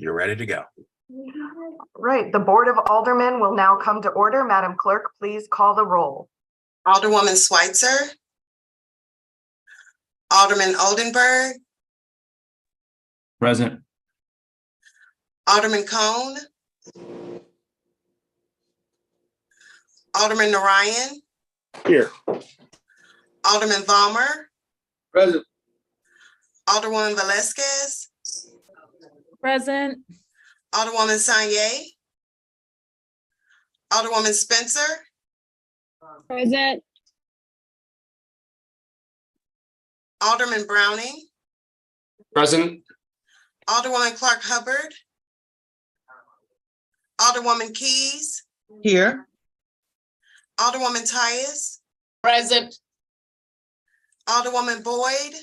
You're ready to go. Right, the Board of Aldermen will now come to order. Madam Clerk, please call the roll. Alderwoman Schweitzer. Alderman Oldenburg. Present. Alderman Cone. Alderman Narayan. Here. Alderman Valmer. Present. Alderwoman Velasquez. Present. Alderwoman Sanye. Alderwoman Spencer. Present. Alderman Browning. Present. Alderwoman Clark Hubbard. Alderwoman Keys. Here. Alderwoman Tyus. Present. Alderwoman Boyd.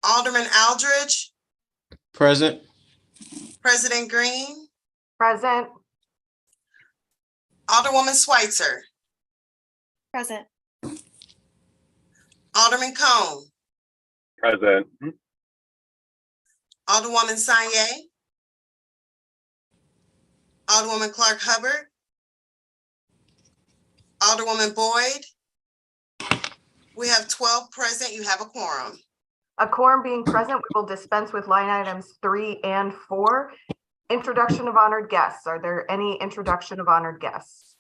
Alderman Aldridge. Present. President Green. Present. Alderwoman Schweitzer. Present. Alderman Cone. Present. Alderwoman Sanye. Alderwoman Clark Hubbard. Alderwoman Boyd. We have 12 present. You have a quorum. A quorum being present, we will dispense with line items 3 and 4. Introduction of honored guests. Are there any introduction of honored guests?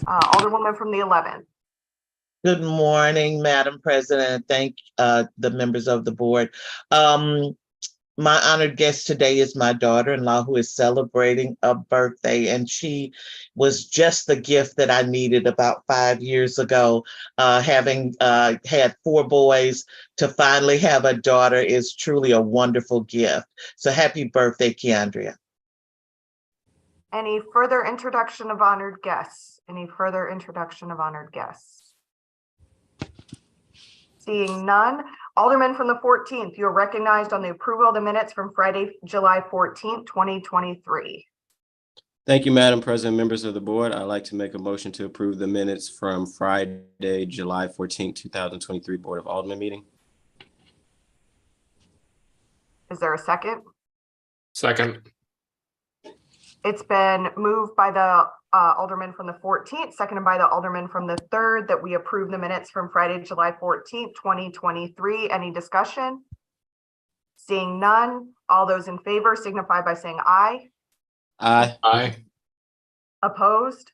Alderwoman from the 11th. Good morning, Madam President. Thank the members of the board. My honored guest today is my daughter-in-law who is celebrating a birthday, and she was just the gift that I needed about 5 years ago. Having had 4 boys, to finally have a daughter is truly a wonderful gift. So happy birthday, Keandria. Any further introduction of honored guests? Any further introduction of honored guests? Seeing none, Alderman from the 14th, you are recognized on the approval of the minutes from Friday, July 14th, 2023. Thank you, Madam President, members of the board. I'd like to make a motion to approve the minutes from Friday, July 14th, 2023 Board of Aldermen meeting. Is there a second? Second. It's been moved by the Alderman from the 14th, seconded by the Alderman from the 3rd, that we approve the minutes from Friday, July 14th, 2023. Any discussion? Seeing none, all those in favor signify by saying aye. Aye. Aye. Opposed?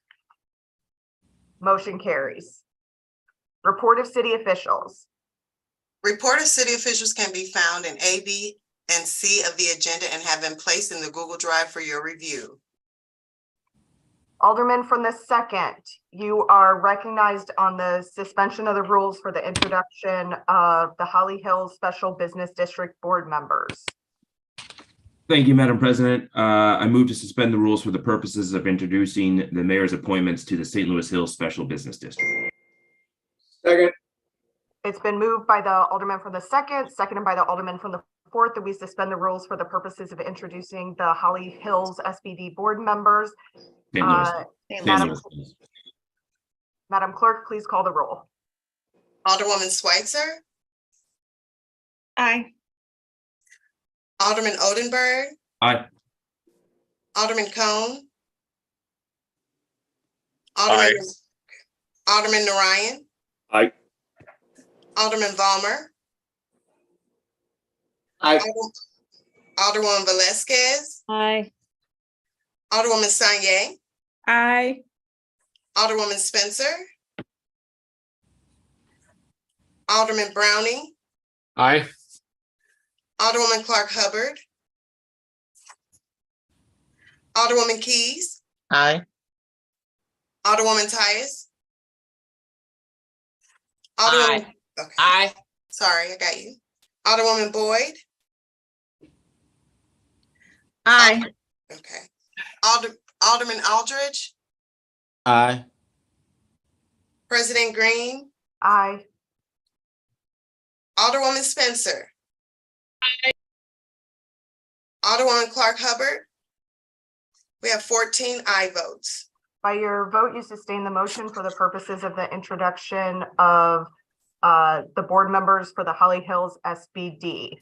Motion carries. Report of city officials. Report of city officials can be found in A, B, and C of the agenda and have been placed in the Google Drive for your review. Alderman from the 2nd, you are recognized on the suspension of the rules for the introduction of the Holly Hills Special Business District board members. Thank you, Madam President. I move to suspend the rules for the purposes of introducing the mayor's appointments to the St. Louis Hills Special Business District. Second. It's been moved by the Alderman from the 2nd, seconded by the Alderman from the 4th, that we suspend the rules for the purposes of introducing the Holly Hills SBD board members. Madam Clerk, please call the roll. Alderwoman Schweitzer. Aye. Alderman Oldenburg. Aye. Alderman Cone. Aye. Alderman Narayan. Aye. Alderman Valmer. Aye. Alderwoman Velasquez. Aye. Alderwoman Sanye. Aye. Alderwoman Spencer. Alderman Browning. Aye. Alderwoman Clark Hubbard. Alderwoman Keys. Aye. Alderwoman Tyus. Alderwoman. Okay. Aye. Sorry, I got you. Alderwoman Boyd. Aye. Okay. Alderman Aldridge. Aye. President Green. Aye. Alderwoman Spencer. Aye. Alderwoman Clark Hubbard. We have 14 aye votes. By your vote, you sustain the motion for the purposes of the introduction of the board members for the Holly Hills SBD.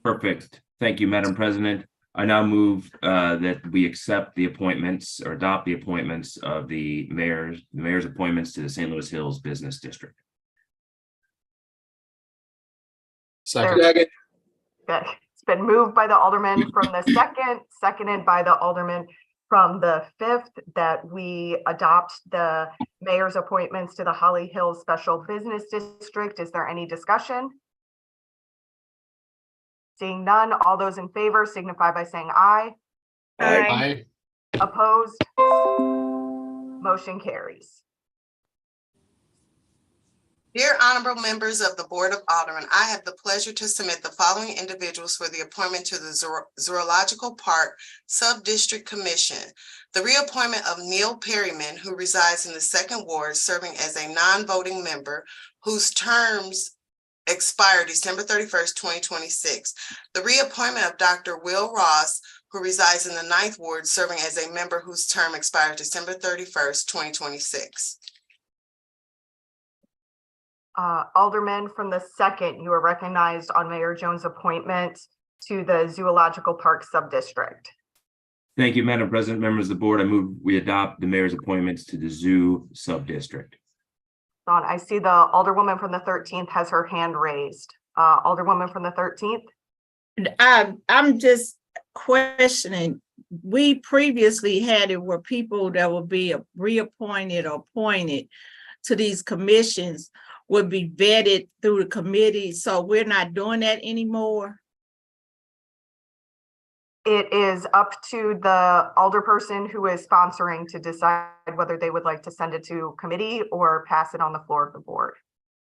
Perfect. Thank you, Madam President. I now move that we accept the appointments or adopt the appointments of the mayor's appointments to the St. Louis Hills Business District. Second. Okay. It's been moved by the Alderman from the second, seconded by the Alderman from the 5th, that we adopt the mayor's appointments to the Holly Hills Special Business District. Is there any discussion? Seeing none, all those in favor signify by saying aye. Aye. Opposed? Motion carries. Dear honorable members of the Board of Aldermen, I have the pleasure to submit the following individuals for the appointment to the Zoological Park Sub-District Commission. The reappointment of Neil Perryman, who resides in the 2nd Ward, serving as a non-voting member, whose terms expire December 31st, 2026. The reappointment of Dr. Will Ross, who resides in the 9th Ward, serving as a member whose term expires December 31st, 2026. Alderman from the 2nd, you are recognized on Mayor Jones' appointment to the Zoological Park Sub-District. Thank you, Madam President, members of the board. I move we adopt the mayor's appointments to the Zoo Sub-District. I see the Alderwoman from the 13th has her hand raised. Alderwoman from the 13th. I'm just questioning. We previously had it where people that will be reappointed or appointed to these commissions would be vetted through the committee. So we're not doing that anymore. It is up to the alderperson who is sponsoring to decide whether they would like to send it to committee or pass it on the floor of the board.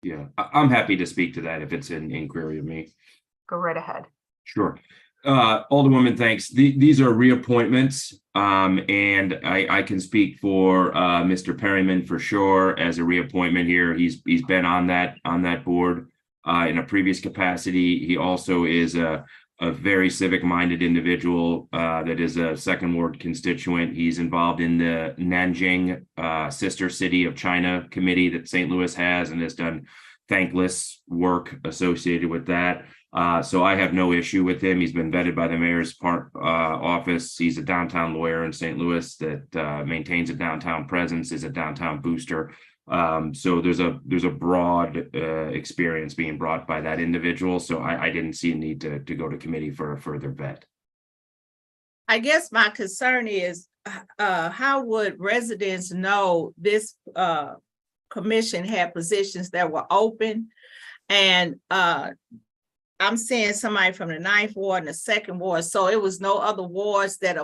Yeah, I'm happy to speak to that if it's an inquiry of me. Go right ahead. Sure. Alderwoman, thanks. These are reappointments, and I can speak for Mr. Perryman for sure as a reappointment here. He's been on that board in a previous capacity. He also is a very civic-minded individual that is a 2nd Ward constituent. He's involved in the Nanjing Sister City of China committee that St. Louis has and has done thankless work associated with that. So I have no issue with him. He's been vetted by the mayor's office. He's a downtown lawyer in St. Louis that maintains a downtown presence, is a downtown booster. So there's a broad experience being brought by that individual. So I didn't see a need to go to committee for a further vet. I guess my concern is how would residents know this commission had positions that were open? And I'm seeing somebody from the 9th Ward and the 2nd Ward. So it was no other wards that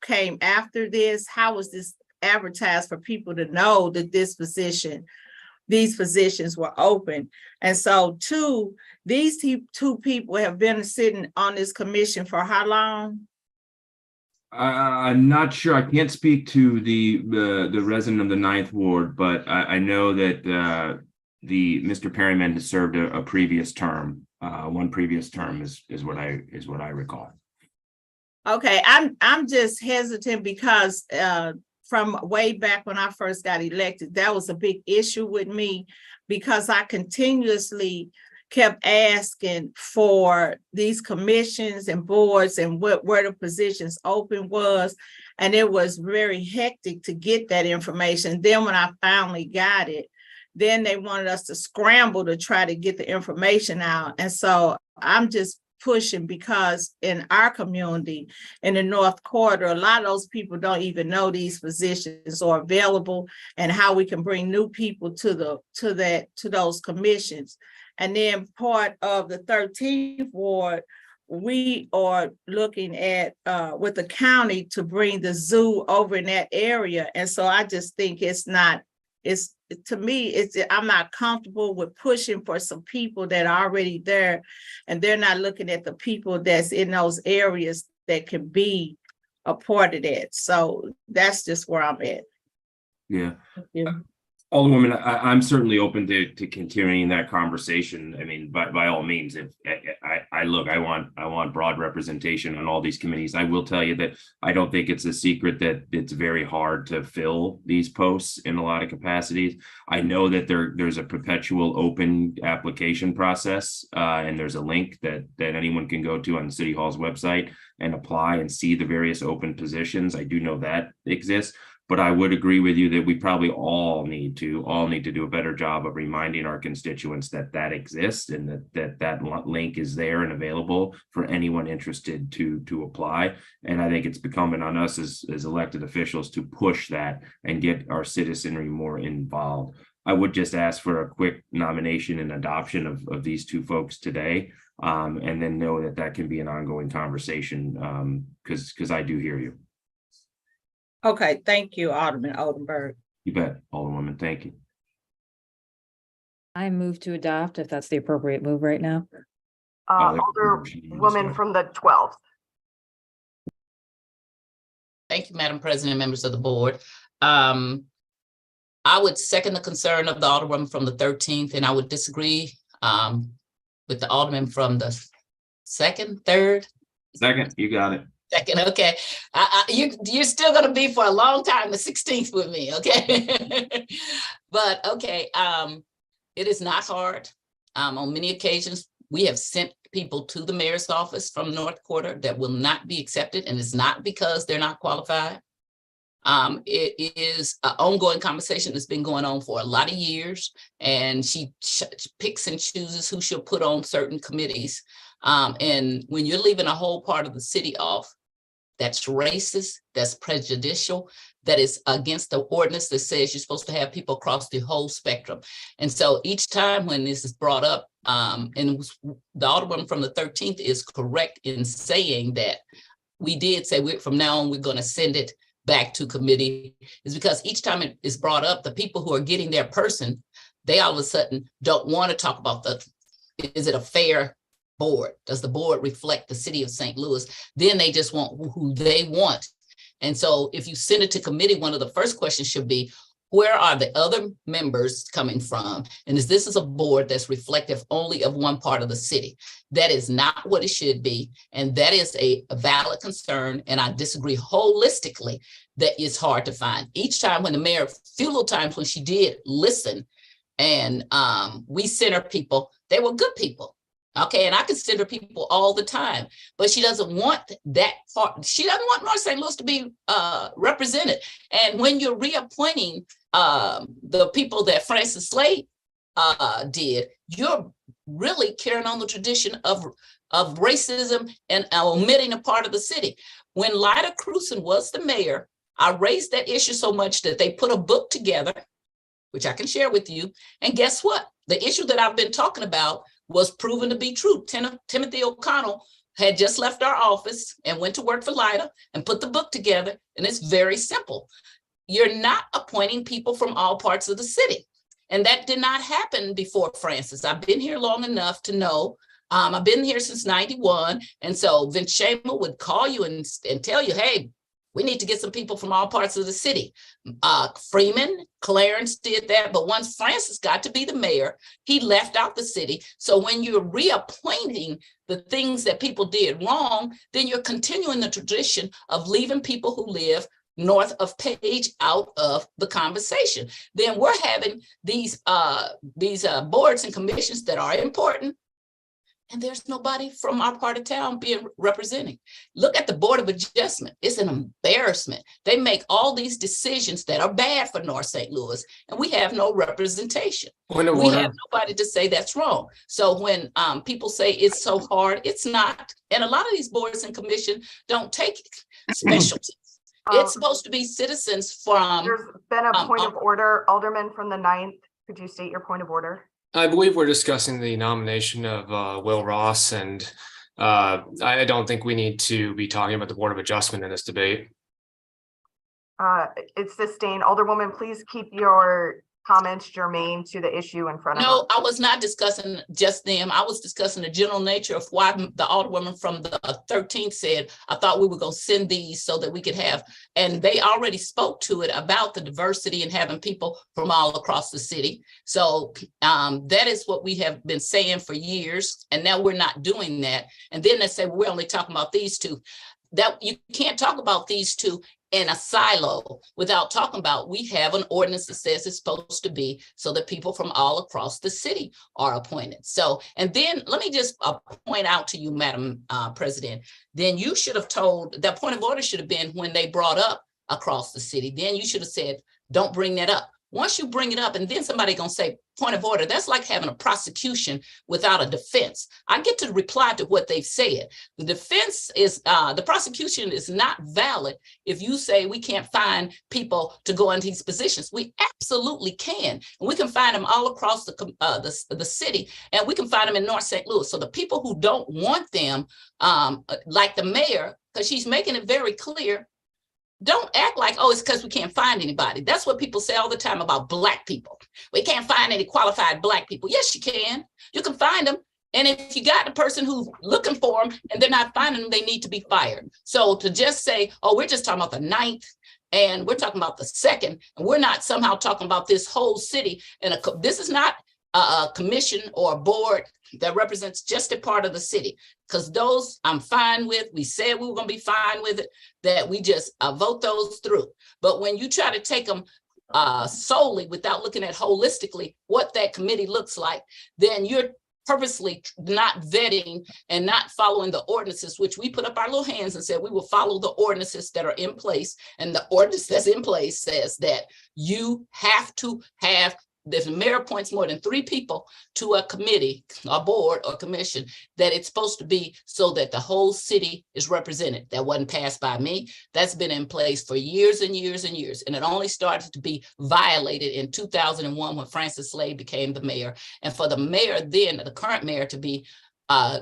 came after this. How was this advertised for people to know that these positions were open? And so these two people have been sitting on this commission for how long? I'm not sure. I can't speak to the resident of the 9th Ward, but I know that Mr. Perryman has served a previous term. One previous term is what I recall. Okay, I'm just hesitant because from way back when I first got elected, that was a big issue with me because I continuously kept asking for these commissions and boards and where the positions open was. And it was very hectic to get that information. Then when I finally got it, then they wanted us to scramble to try to get the information out. And so I'm just pushing because in our community, in the North Quarter, a lot of those people don't even know these positions are available and how we can bring new people to those commissions. And then part of the 13th Ward, we are looking at with the county to bring the zoo over in that area. And so I just think to me, I'm not comfortable with pushing for some people that are already there, and they're not looking at the people that's in those areas that can be a part of that. So that's just where I'm at. Yeah. Alderwoman, I'm certainly open to continuing that conversation. I mean, by all means, if I want broad representation on all these committees. I will tell you that I don't think it's a secret that it's very hard to fill these posts in a lot of capacities. I know that there's a perpetual open application process, and there's a link that anyone can go to on the City Hall's website and apply and see the various open positions. I do know that exists. But I would agree with you that we probably all need to do a better job of reminding our constituents that exists and that link is there and available for anyone interested to apply. And I think it's incumbent on us as elected officials to push that and get our citizenry more involved. I would just ask for a quick nomination and adoption of these two folks today, and then know that can be an ongoing conversation, because I do hear you. Okay, thank you, Alderman Oldenburg. You bet, Alderwoman. Thank you. I move to adopt if that's the appropriate move right now. Alderwoman from the 12th. Thank you, Madam President, members of the board. I would second the concern of the Alderwoman from the 13th, and I would disagree with the Alderman from the third. Second, you got it. Second, okay. You're still going to be for a long time the 16th with me, okay? But okay, it is not hard. On many occasions, we have sent people to the mayor's office from North Quarter that will not be accepted, and it's not because they're not qualified. It is an ongoing conversation that's been going on for a lot of years, and she picks and chooses who she'll put on certain committees. And when you're leaving a whole part of the city off, that's racist, that's prejudicial, that is against the ordinance that says you're supposed to have people across the whole spectrum. And so each time when this is brought up, and the Alderman from the 13th is correct in saying that we did say from now on, we're going to send it back to committee, is because each time it is brought up, the people who are getting their person, they all of a sudden don't want to talk about is it a fair board? Does the board reflect the city of St. Louis? Then they just want who they want. And so if you send it to committee, one of the first questions should be, where are the other members coming from? And this is a board that's reflective only of one part of the city. That is not what it should be. And that is a valid concern. And I disagree holistically that it's hard to find. Each time when the mayor, few little times when she did listen and we sent her people, they were good people. Okay, and I consider people all the time, but she doesn't want that part. She doesn't want North St. Louis to be represented. And when you're reappointing the people that Francis Slade did, you're really carrying on the tradition of racism and omitting a part of the city. When Lyda Cruson was the mayor, I raised that issue so much that they put a book together, which I can share with you. And guess what? The issue that I've been talking about was proven to be true. Timothy O'Connell had just left our office and went to work for Lyda and put the book together. And it's very simple. You're not appointing people from all parts of the city. And that did not happen before Francis. I've been here long enough to know. I've been here since 91. And so Vince Shamer would call you and tell you, hey, we need to get some people from all parts of the city. Freeman, Clarence did that, but once Francis got to be the mayor, he left out the city. So when you're reappointing the things that people did wrong, then you're continuing the tradition of leaving people who live north of Page out of the conversation. Then we're having these boards and commissions that are important, and there's nobody from our part of town being representing. Look at the Board of Adjustment. It's an embarrassment. They make all these decisions that are bad for North St. Louis, and we have no representation. We have nobody to say that's wrong. So when people say it's so hard, it's not. And a lot of these boards and commissions don't take specialties. It's supposed to be citizens from. There's been a point of order. Alderman from the 9th. Could you state your point of order? I believe we're discussing the nomination of Will Ross, and I don't think we need to be talking about the Board of Adjustment in this debate. It's sustained. Alderwoman, please keep your comments germane to the issue in front of us? No, I was not discussing just them. I was discussing the general nature of why the Alderwoman from the 13th said, I thought we were going to send these so that we could have, and they already spoke to it about the diversity and having people from all across the city. So that is what we have been saying for years, and now we're not doing that. And then they say, well, we're only talking about these two. That you can't talk about these two in a silo without talking about, we have an ordinance that says it's supposed to be so that people from all across the city are appointed. So, and then let me just point out to you, Madam President, then you should have told, that point of order should have been when they brought up across the city, then you should have said, don't bring that up. Once you bring it up and then somebody gonna say point of order, that's like having a prosecution without a defense. I get to reply to what they've said. The defense is, the prosecution is not valid if you say we can't find people to go into these positions. We absolutely can. And we can find them all across the city, and we can find them in North St. Louis. So the people who don't want them, like the mayor, because she's making it very clear, don't act like, oh, it's because we can't find anybody. That's what people say all the time about Black people. We can't find any qualified Black people. Yes, you can. You can find them. And if you got the person who's looking for them and they're not finding them, they need to be fired. So to just say, oh, we're just talking about the 9th and we're talking about the 2nd, and we're not somehow talking about this whole city. And this is not a commission or a board that represents just a part of the city, because those I'm fine with. We said we were going to be fine with it, that we just vote those through. But when you try to take them solely without looking at holistically what that committee looks like, then you're purposely not vetting and not following the ordinances, which we put up our little hands and said we will follow the ordinances that are in place. And the ordinance that's in place says that you have to have, if the mayor appoints more than 3 people to a committee, a board or commission, that it's supposed to be so that the whole city is represented. That wasn't passed by me. That's been in place for years and years and years. And it only started to be violated in 2001 when Francis Slade became the mayor. And for the mayor then, the current mayor, to be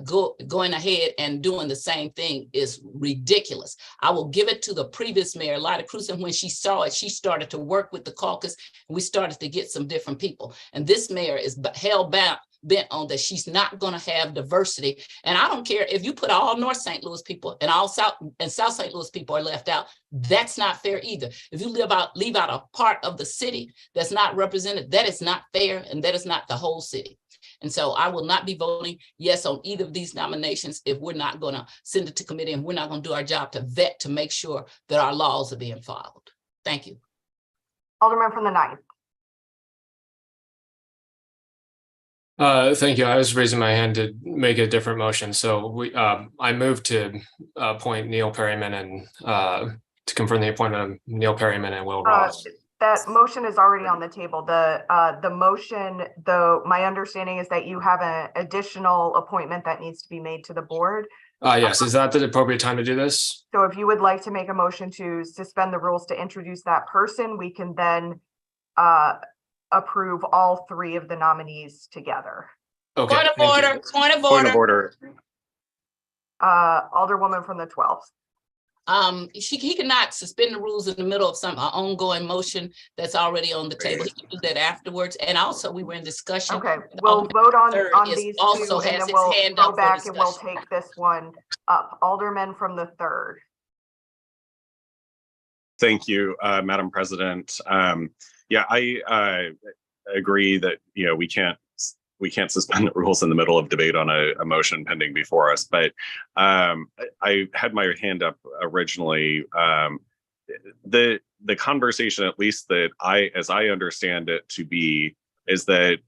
going ahead and doing the same thing is ridiculous. I will give it to the previous mayor, Lyda Cruz, and when she saw it, she started to work with the caucus, and we started to get some different people. And this mayor is bent on that she's not going to have diversity. And I don't care if you put all North St. Louis people and all South St. Louis people are left out. That's not fair either. If you leave out a part of the city that's not represented, that is not fair, and that is not the whole city. And so I will not be voting yes on either of these nominations if we're not going to send it to committee and we're not going to do our job to vet to make sure that our laws are being followed. Thank you. Alderman from the 9th. Thank you. I was raising my hand to make a different motion. So I moved to appoint Neil Perryman and to confirm the appointment of Neil Perryman and Will Ross. That motion is already on the table. The motion, though, my understanding is that you have an additional appointment that needs to be made to the board. Yes, is that the appropriate time to do this? So if you would like to make a motion to suspend the rules to introduce that person, we can then approve all 3 of the nominees together. Okay. Point of order. Point of order. Point of order. Alderwoman from the 12th. He cannot suspend the rules in the middle of some ongoing motion that's already on the table. He can do that afterwards. And also, we were in discussion. Okay, we'll vote on these also 2, and has then his we'll hand go up for back and we'll discussion. take this one up. Alderman from the 3rd. Thank you, Madam President. Yeah, I agree that we can't suspend the rules in the middle of debate on a motion pending before us. But I had my hand up originally. The conversation, at least that as I understand it to be, is that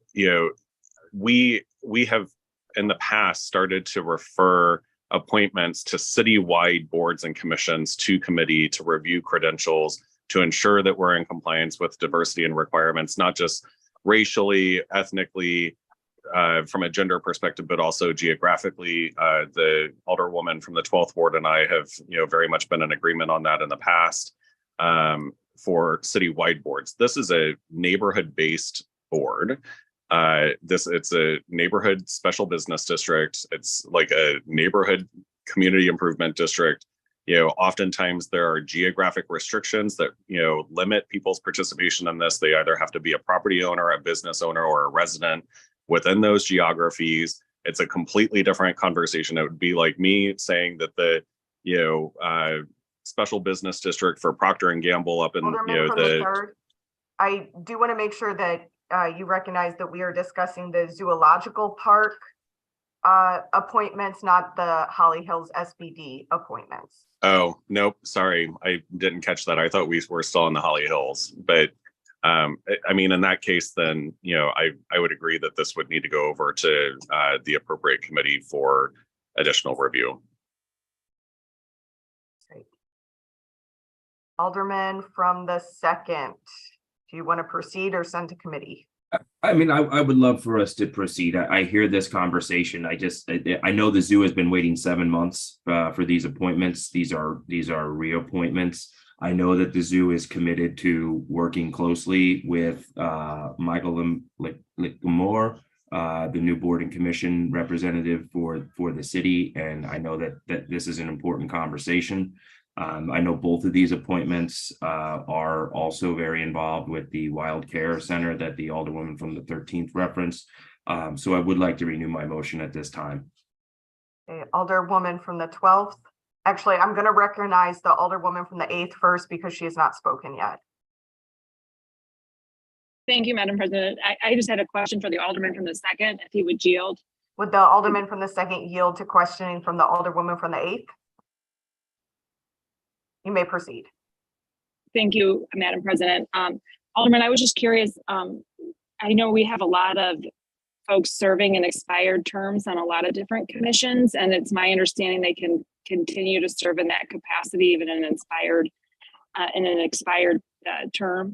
we have in the past started to refer appointments to citywide boards and commissions to committee to review credentials to ensure that we're in compliance with diversity and requirements, not just racially, ethnically, from a gender perspective, but also geographically. The Alderwoman from the 12th Ward and I have, very much been in agreement on that in the past for citywide boards. This is a neighborhood-based board. It's a neighborhood special business district. It's like a neighborhood community improvement district. Oftentimes there are geographic restrictions that, limit people's participation in this. They either have to be a property owner, a business owner, or a resident within those geographies. It's a completely different conversation. It would be like me saying that the, special business district for Procter and Gamble up in, Alderman from the third, I do want to make sure that you recognize that we are discussing the Zoological Park appointments, not the Holly Hills SBD appointments. Oh, nope. Sorry. I didn't catch that. I thought we were still in the Holly Hills, but I mean, in that case, then, I would agree that this would need to go over to the appropriate committee for additional review. Great. Alderman from the second, do you want to proceed or send to committee? I mean, I would love for us to proceed. I hear this conversation. I know the zoo has been waiting 7 months for these appointments. These are reappointments. I know that the zoo is committed to working closely with Michael Lamore, the new board and commission representative for the city. And I know that this is an important conversation. I know both of these appointments are also very involved with the Wild Care Center that the Alderwoman from the 13th referenced. So I would like to renew my motion at this time. Okay, Alderwoman from the 12th. Actually, I'm going to recognize the Alderwoman from the 8th first because she has not spoken yet. Thank you, Madam President. I just had a question for the Alderman from the second, if he would yield. Would the Alderman from the second yield to questioning from the Alderwoman from the 8th? You may proceed. Thank you, Madam President. Alderman, I was just curious. I know we have a lot of folks serving in expired terms on a lot of different commissions, and it's my understanding they can continue to serve in that capacity even in an expired term.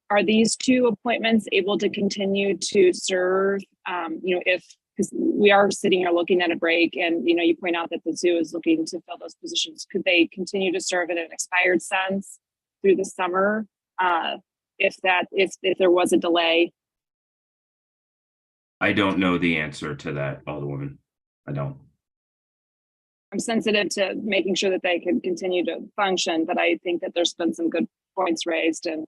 Are these two appointments able to continue to serve? Because we are sitting here looking at a break, and you point out that the zoo is looking to fill those positions. Could they continue to serve in an expired sense through the summer if there was a delay? I don't know the answer to that, Alderwoman. I don't. I'm sensitive to making sure that they can continue to function, but I think that there's been some good points raised, and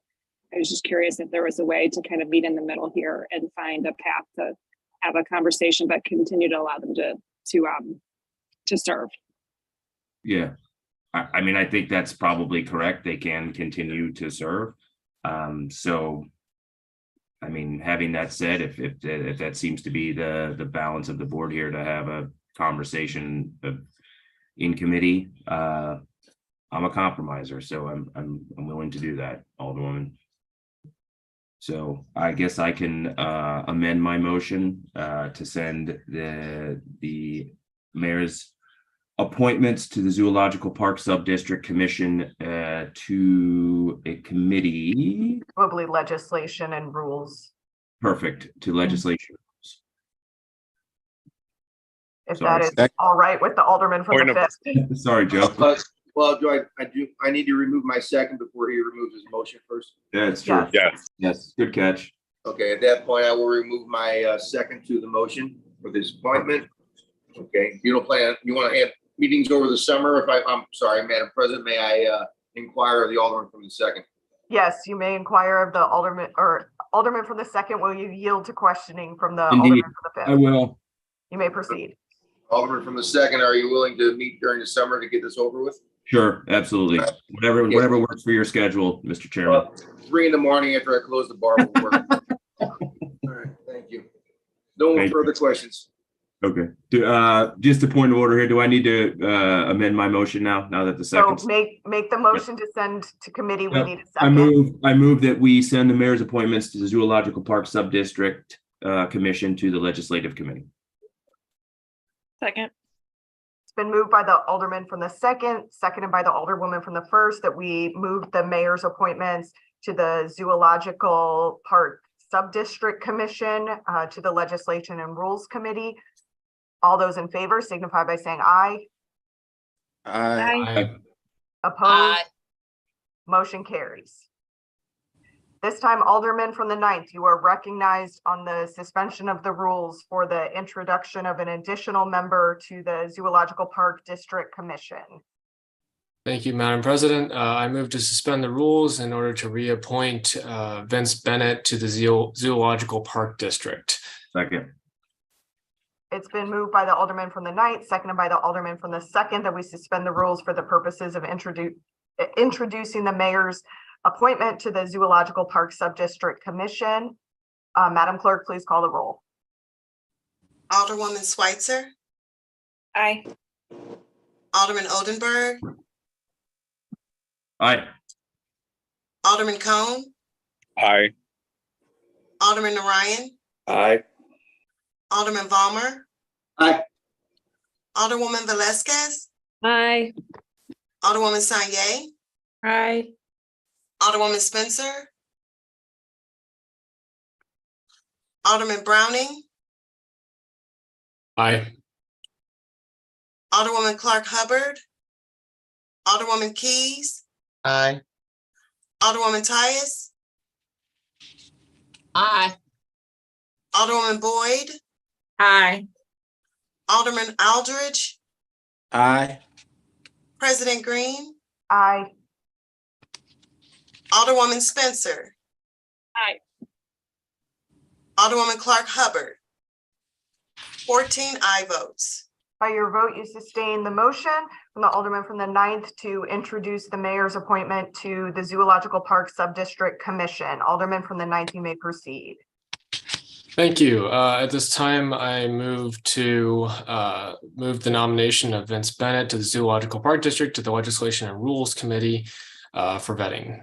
I was just curious if there was a way to kind of meet in the middle here and find a path to have a conversation, but continue to allow them to serve. Yeah, I mean, I think that's probably correct. They can continue to serve. So, I mean, having that said, if that seems to be the balance of the board here to have a conversation in committee, I'm a compromiser, so I'm willing to do that, Alderwoman. So I guess I can amend my motion to send the mayor's appointments to the Zoological Park Subdistrict Commission to a committee. Probably legislation and rules. Perfect, to legislation. If Sorry. that is all right with the Alderman from the 5th. Sorry, Joe. Well, I need to remove my second before he removes his motion first? That's true. Yes, good catch. Okay, at that point, I will remove my second to the motion for this appointment. Okay, you want to have meetings over the summer? I'm sorry, Madam President, may I inquire of the Alderman from the second? Yes, you may inquire of the Alderman or Alderman from the second. Will you yield to questioning from the Indeed, Alderman from the 5th? I will. You may proceed. Alderman from the second, are you willing to meet during the summer to get this over with? Sure, absolutely. Whatever works for your schedule, Mr. Chairman. 3 in the morning after I close the bar will work. All right, thank you. No more further questions. Okay. Just a point of order here. Do I need to amend my motion now that the second? So make the motion to send to committee. We need a I second. I move that we send the mayor's appointments to the Zoological Park Subdistrict Commission to the Legislative Committee. Second. It's been moved by the Alderman from the second, seconded by the Alderwoman from the 1st, that we move the mayor's appointments to the Zoological Park Subdistrict Commission to the Legislation and Rules Committee. All those in favor signify by saying aye. Aye. Opposed? Aye. Motion carries. This time, Alderman from the 9th, you are recognized on the suspension of the rules for the introduction of an additional member to the Zoological Park District Commission. Thank you, Madam President. I move to suspend the rules in order to reappoint Vince Bennett to the Zoological Park District. Second. It's been moved by the Alderman from the 9th, seconded by the Alderman from the 2nd, that we suspend the rules for the purposes of introducing the mayor's appointment to the Zoological Park Subdistrict Commission. Madam Clerk, please call the roll. Alderwoman Schweitzer, Aye. Alderman Oldenburg, Aye. Alderman Cone, Aye. Alderman Orion, Aye. Alderman Valmer. Aye. Alderwoman Velazquez, Aye. Alderwoman Sanye, Aye. Alderwoman Spencer, Alderman Browning, Aye. Alderwoman Clark Hubbard, Alderwoman Keys, Aye. Alderwoman Tyus, Aye. Alderwoman Boyd, Aye. Alderman Aldridge, Aye. President Green, Aye. Alderwoman Spencer. Aye. Alderwoman Clark Hubbard. 14 aye votes. By your vote, you sustain the motion from the Alderman from the 9th to introduce the mayor's appointment to the Zoological Park Subdistrict Commission. Alderman from the 9th, you may proceed. Thank you. At this time, I move to move the nomination of Vince Bennett to the Zoological Park District to the Legislation and Rules Committee for vetting.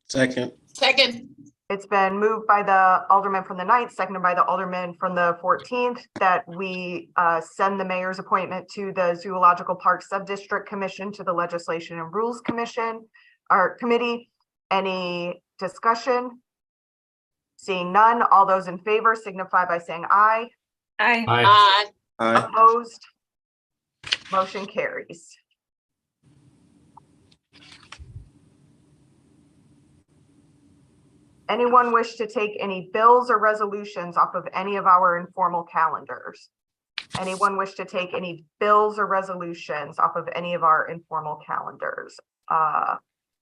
Second. Second. It's been moved by the Alderman from the 9th, seconded by the Alderman from the 14th, that we send the mayor's appointment to the Zoological Park Subdistrict Commission to the Legislation and Rules Commission or Committee. Any discussion? Seeing none, all those in favor signify by saying aye. Aye. Aye. Aye. Aye. Opposed? Motion carries. Anyone wish to take any bills or resolutions off of any of our informal calendars? Anyone wish to take any bills or resolutions off of any of our informal calendars?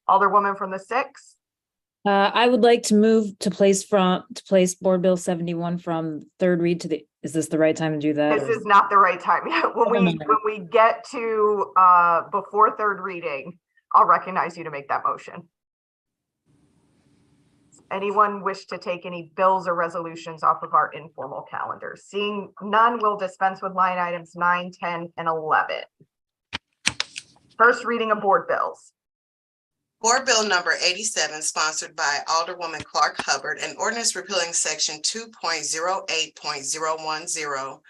Alderwoman from the 6th. I would like to move to place Board Bill 71 from third read to is this the right time to do that? This is not the right time yet. When we get to before third reading, I'll recognize you to make that motion. Anyone wish to take any bills or resolutions off of our informal calendars? Seeing none, we'll dispense with line items 9, 10, and 11. First reading of board bills. Board Bill number 87, sponsored by Alderwoman Clark Hubbard, an ordinance repealing section 2.08.010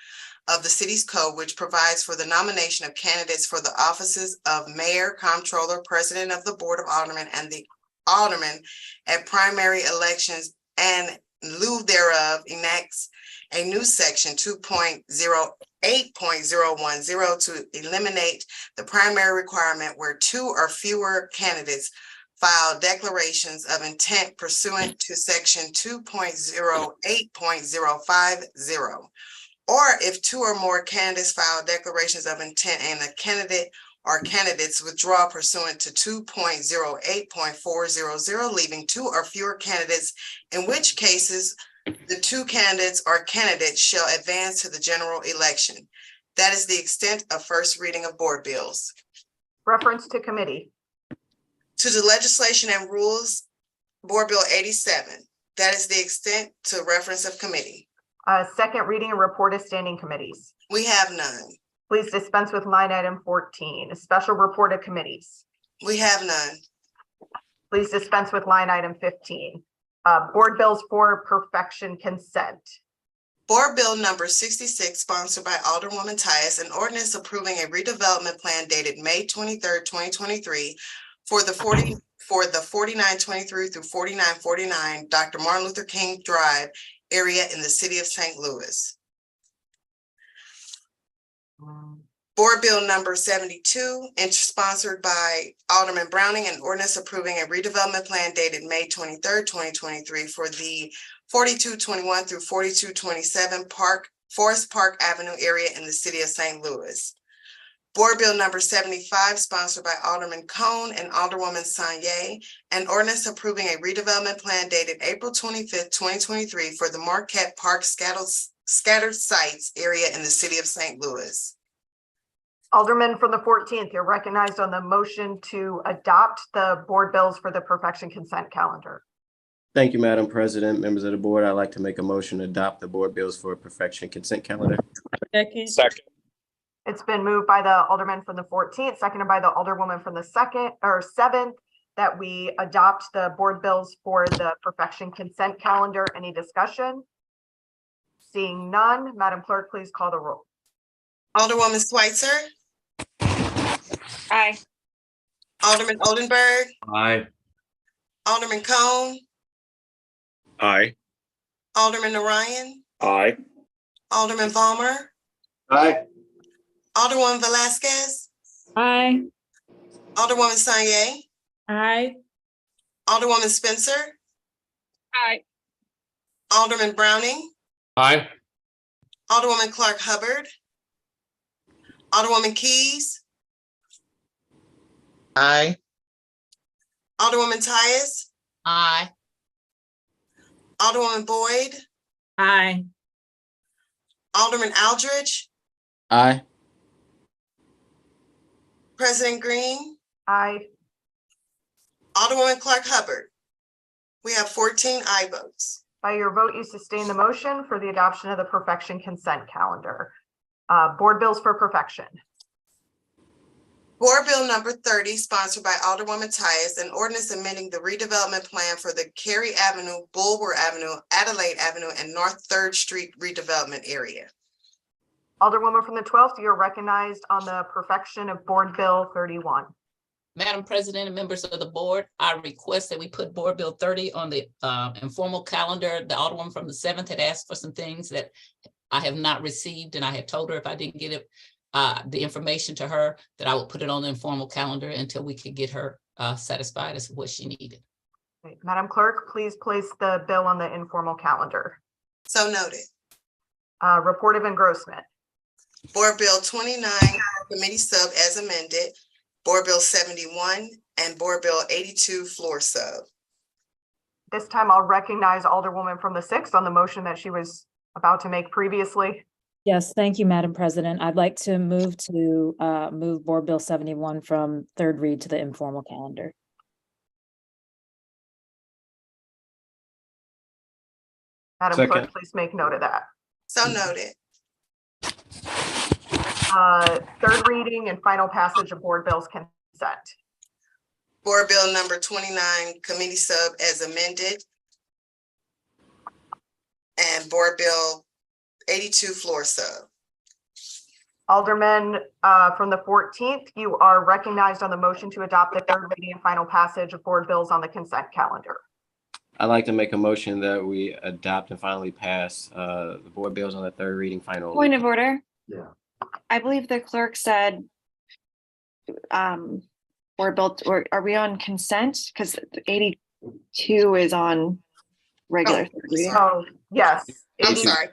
of the city's code, which provides for the nomination of candidates for the offices of mayor, comptroller, president of the Board of Aldermen, and the aldermen at primary elections, and in lieu thereof enacts a new section 2.08.010 to eliminate the primary requirement where 2 or fewer candidates file declarations of intent pursuant to section 2.08.050, or if 2 or more candidates file declarations of intent and a candidate or candidates withdraw pursuant to 2.08.400, leaving 2 or fewer candidates, in which cases the 2 candidates or candidates shall advance to the general election. That is the extent of first reading of board bills. Reference to committee. To the Legislation and Rules, Board Bill 87. That is the extent to reference of committee. Second reading and report of standing committees. We have none. Please dispense with line item 14, a special report of committees. We have none. Please dispense with line item 15. Board bills for perfection consent. Board Bill number 66, sponsored by Alderwoman Tyus, an ordinance approving a redevelopment plan dated May 23rd, 2023 for the 4923 through 4949 Dr. Martin Luther King Drive area in the city of St. Louis. Board Bill number 72, sponsored by Alderman Browning, an ordinance approving a redevelopment plan dated May 23rd, 2023 for the 4221 through 4227 Forest Park Avenue area in the city of St. Louis. Board Bill number 75, sponsored by Alderman Cone and Alderwoman Sanye, an ordinance approving a redevelopment plan dated April 25th, 2023 for the Marquette Park scattered sites area in the city of St. Louis. Alderman from the 14th, you're recognized on the motion to adopt the board bills for the perfection consent calendar. Thank you, Madam President. Members of the board, I'd like to make a motion to adopt the board bills for perfection consent calendar. Second. It's been moved by the Alderman from the 14th, seconded by the Alderwoman from the 7th, that we adopt the board bills for the perfection consent calendar. Any discussion? Seeing none, Madam Clerk, please call the roll. Alderwoman Schweitzer. Aye. Alderman Oldenburg. Aye. Alderman Cone. Aye. Alderman Orion. Aye. Alderman Vollmer. Aye. Alderwoman Velasquez. Aye. Alderwoman Sanye. Aye. Alderwoman Spencer. Aye. Alderman Browning. Aye. Alderwoman Clark Hubbard. Alderwoman Keys. Aye. Alderwoman Tyus. Aye. Alderwoman Boyd. Aye. Alderman Aldridge. Aye. President Green. Aye. Alderwoman Clark Hubbard. We have 14 aye votes. By your vote, you sustain the motion for the adoption of the perfection consent calendar. Board bills for perfection. Board Bill number 30, sponsored by Alderwoman Tyus, an ordinance amending the redevelopment plan for the Cary Avenue, Bulwer Avenue, Adelaide Avenue, and North 3rd Street redevelopment area. Alderwoman from the 12th, you're recognized on the perfection of Board Bill 31. Madam President and members of the board, I request that we put Board Bill 30 on the informal calendar. The Alderwoman from the 7th had asked for some things that I have not received, and I had told her if I didn't get it, the information to her, that I would put it on the informal calendar until we could get her satisfied as to what she needed. Right. Madam Clerk, please place the bill on the informal calendar. So noted. Report of engrossment. Board Bill 29, committee sub as amended, Board Bill 71, and Board Bill 82, floor sub. This time I'll recognize Alderwoman from the 6th on the motion that she was about to make previously. Yes, thank you, Madam President. I'd like to move Board Bill 71 from 3rd read to the informal calendar. Madam Second. Clerk, please make note of that. So noted. 3rd reading and final passage of board bills consent. Board Bill number 29, committee sub as amended, and Board Bill 82, floor sub. Alderman from the 14th, you are recognized on the motion to adopt the 3rd reading and final passage of board bills on the consent calendar. I'd like to make a motion that we adopt and finally pass the board bills on the 3rd reading final. Point of order. Yeah. I believe the clerk said board bill, or are we on consent? Because 82 is on regular 3rd reading. Oh, yes. I'm 80 sorry.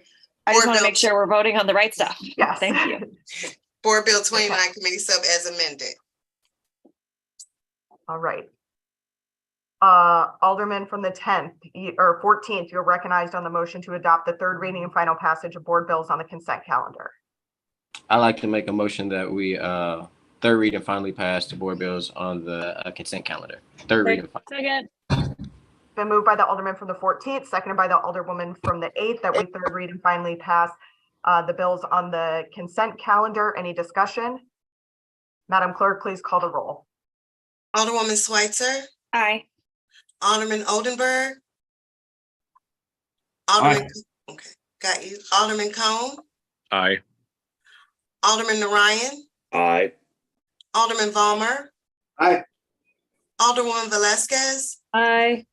I just Board want to Bill- make sure we're voting on the right stuff. Yes. Thank you. Board Bill 29, committee sub as amended. All right. Alderman from the 10th or 14th, you're recognized on the motion to adopt the 3rd reading and final passage of board bills on the consent calendar. I'd like to make a motion that we 3rd read and finally pass the board bills on the consent calendar. 3rd read and final. Second. Been moved by the Alderman from the 14th, seconded by the Alderwoman from the 8th, that we 3rd read and finally pass the bills on the consent calendar. Any discussion? Madam Clerk, please call the roll. Alderwoman Schweitzer. Aye. Alderman Oldenburg. Alderman, okay, got you. Alderman Cone. Aye. Alderman Orion. Aye. Alderman Vollmer. Aye. Alderwoman Velasquez. Aye.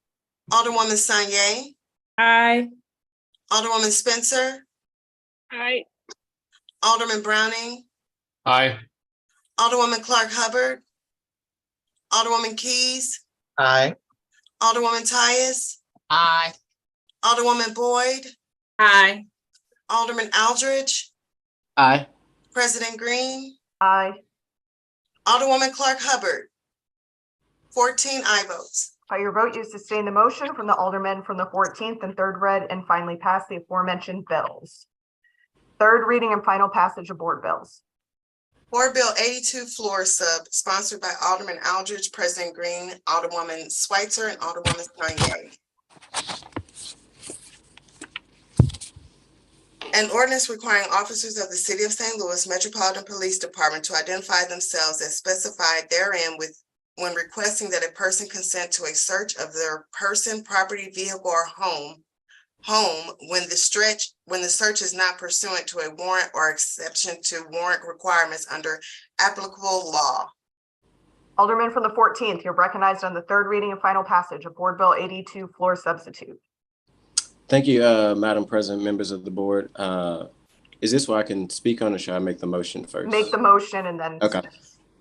Alderwoman Sanye. Aye. Alderwoman Spencer. Aye. Alderman Browning. Aye. Alderwoman Clark Hubbard. Alderwoman Keys. Aye. Alderwoman Tyus. Aye. Alderwoman Boyd. Aye. Alderman Aldridge. Aye. President Green. Aye. Alderwoman Clark Hubbard. 14 aye votes. By your vote, you sustain the motion from the Aldermen from the 14th and third read and finally pass the aforementioned bills. Third reading and final passage of board bills. Board Bill 82 floor sub sponsored by Alderman Aldridge, President Green, Alderwoman Schweitzer, and Alderwoman Kanye. An ordinance requiring officers of the City of St. Louis Metropolitan Police Department to identify themselves as specified therein when requesting that a person consent to a search of their person, property, vehicle, or home when the search is not pursuant to a warrant or exception to warrant requirements under applicable law. Alderman from the 14th, you're recognized on the third reading and final passage of Board Bill 82 floor substitute. Thank you, Madam President, members of the board. Is this what I can speak on, or should I make the motion first? Make the motion and then. Okay.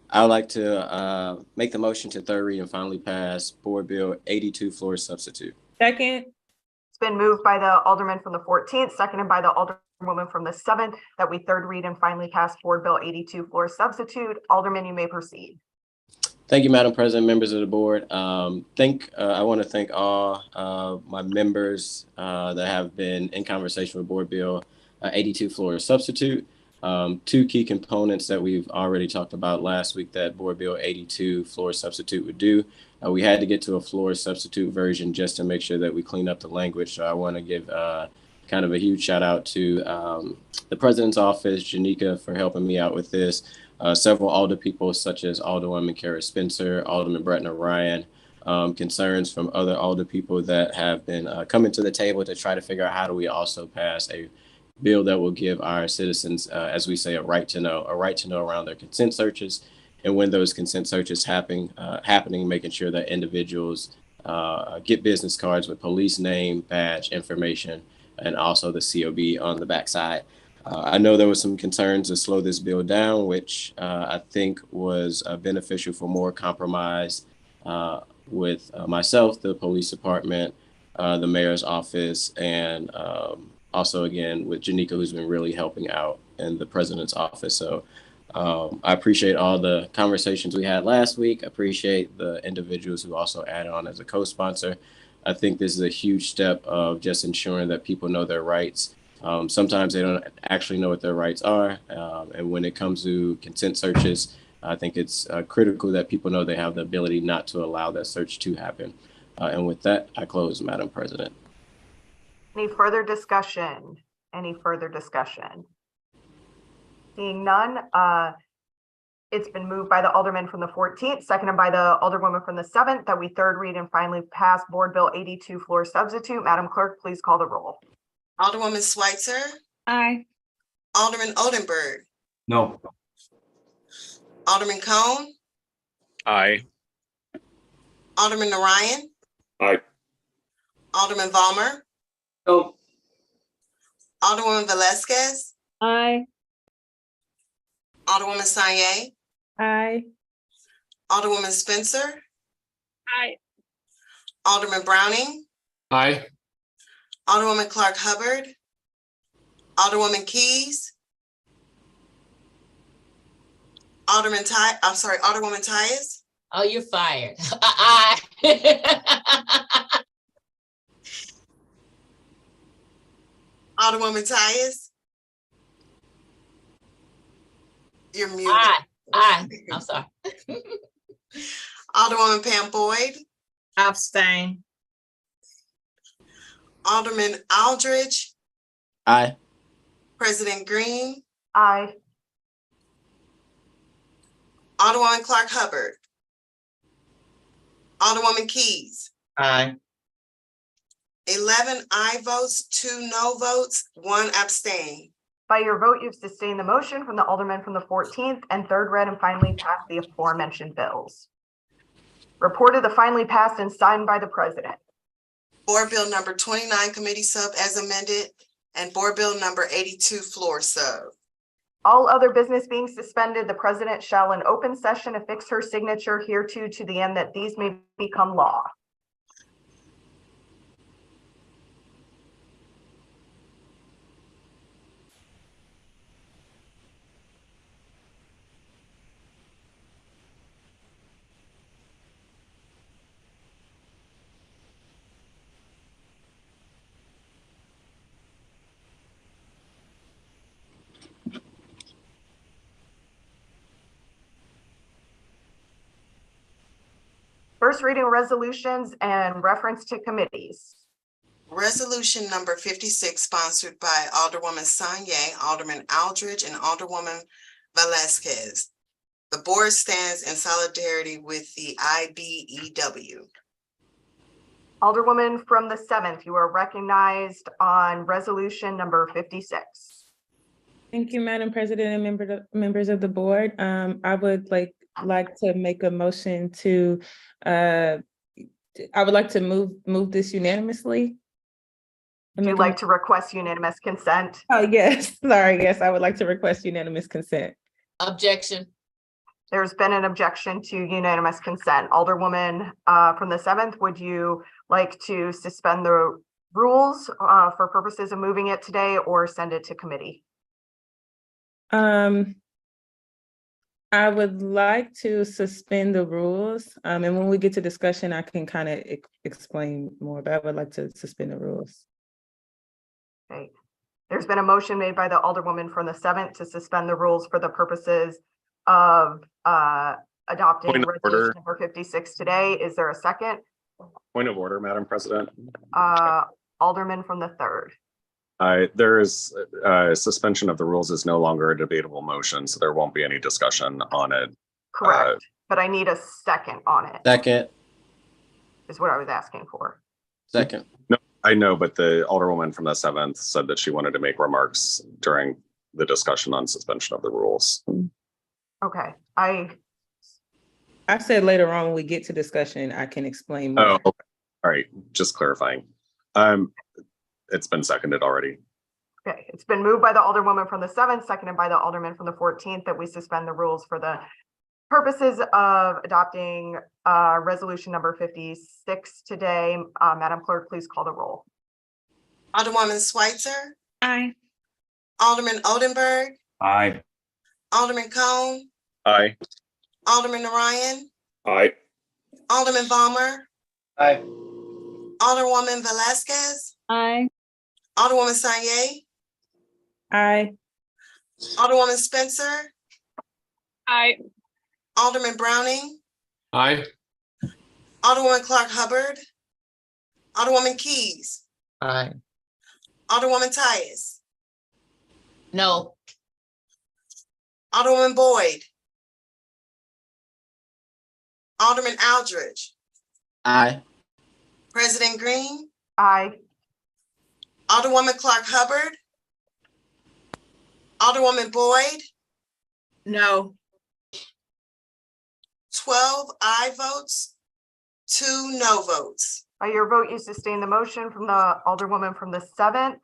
I would like to make the motion to third read and finally pass Board Bill 82 floor substitute. Second. It's been moved by the Alderman from the 14th, seconded by the Alderwoman from the 7th, that we third read and finally pass Board Bill 82 floor substitute. Alderman, you may proceed. Thank you, Madam President, members of the board. I want to thank all my members that have been in conversation with Board Bill 82 floor substitute. Two key components that we've already talked about last week that Board Bill 82 floor substitute would do. We had to get to a floor substitute version just to make sure that we clean up the language. So I want to give kind of a huge shout out to the President's office, Janika, for helping me out with this. Several Alder people such as Alderwoman Kara Spencer, Alderman Bretton Ryan, concerns from other Alder people that have been coming to the table to try to figure out how do we also pass a bill that will give our citizens, as we say, a right to know around their consent searches, and when those consent searches happening, making sure that individuals get business cards with police name, badge, information, and also the COB on the backside. I know there were some concerns to slow this bill down, which I think was beneficial for more compromise with myself, the police department, the mayor's office, and also, again, with Janika, who's been really helping out in the president's office. So I appreciate all the conversations we had last week. I appreciate the individuals who also added on as a co-sponsor. I think this is a huge step of just ensuring that people know their rights. Sometimes they don't actually know what their rights are. And when it comes to consent searches, I think it's critical that people know they have the ability not to allow that search to happen. And with that, I close, Madam President. Any further discussion? Any further discussion? Seeing none, it's been moved by the Alderman from the 14th, seconded by the Alderwoman from the 7th, that we third read and finally pass Board Bill 82 floor substitute. Madam Clerk, please call the roll. Alderwoman Schweitzer. Aye. Alderman Oldenburg. No. Alderman Cone. Aye. Alderman Narayan. Aye. Alderman Vollmer. No. Alderwoman Velazquez. Aye. Alderwoman Sanye. Aye. Alderwoman Spencer. Aye. Alderman Browning. Aye. Alderwoman Clark Hubbard. Alderwoman Keys. Alderwoman Tyus. Oh, you're fired. Aye. Alderwoman Tyus. You're muted. Aye. I'm sorry. Alderwoman Pam Boyd. Abstain. Alderman Aldridge. Aye. President Green. Aye. Alderwoman Clark Hubbard. Alderwoman Keys. Aye. 11 aye votes, 2 no votes, 1 abstain. By your vote, you've sustained the motion from the Alderman from the 14th and third read and finally passed the aforementioned bills. Reported the finally passed and signed by the President. Board Bill number 29 committee sub as amended and Board Bill number 82 floor sub. All other business being suspended, the President shall in open session affix her signature hereto to the end that these may become law. First reading resolutions and reference to committees. Resolution number 56 sponsored by Alderwoman Sanye, Alderman Aldridge, and Alderwoman Velasquez. The board stands in solidarity with the IBEW. Alderwoman from the 7th, you are recognized on resolution number 56. Thank you, Madam President and members of the board. I would like to make a motion to, I would like to move this unanimously. Would you like to request unanimous consent? Oh, yes, sorry, yes, I would like to request unanimous consent. Objection. There's been an objection to unanimous consent. Alderwoman from the 7th, would you like to suspend the rules for purposes of moving it today or send it to committee? I would like to suspend the rules. And when we get to discussion, I can kind of explain more, but I would like to suspend the rules. Okay. There's been a motion made by the Alderwoman from the 7th to suspend the rules for the purposes of adopting Point of order. resolution number 56 today. Is there a second? Point of order, Madam President. Alderman from the 3rd. There is suspension of the rules is no longer a debatable motion, so there won't be any discussion on it. Correct, but I need a second on it, Second, is what I was asking for. second. No, I know, but the Alderwoman from the 7th said that she wanted to make remarks during the discussion on suspension of the rules. Okay, I said later on when we get to discussion, I can explain more. Oh, okay. All right, just clarifying. It's been seconded already. Okay, it's been moved by the Alderwoman from the 7th, seconded by the Alderman from the 14th, that we suspend the rules for the purposes of adopting resolution number 56 today. Madam Clerk, please call the roll. Alderwoman Schweitzer. Aye. Alderman Oldenburg. Aye. Alderman Cone. Aye. Alderman Ryan. Aye. Alderman Balmer. Aye. Alderwoman Velasquez. Aye. Alderwoman Sanye. Aye. Alderwoman Spencer. Aye. Alderman Browning. Aye. Alderwoman Clark Hubbard. Alderwoman Keys. Aye. Alderwoman Tyus. No. Alderwoman Boyd. Alderman Aldridge. Aye. President Green. Aye. Alderwoman Clark Hubbard. Alderwoman Boyd. No. 12 aye votes, 2 no votes. By your vote, you sustain the motion from the Alderwoman from the 7th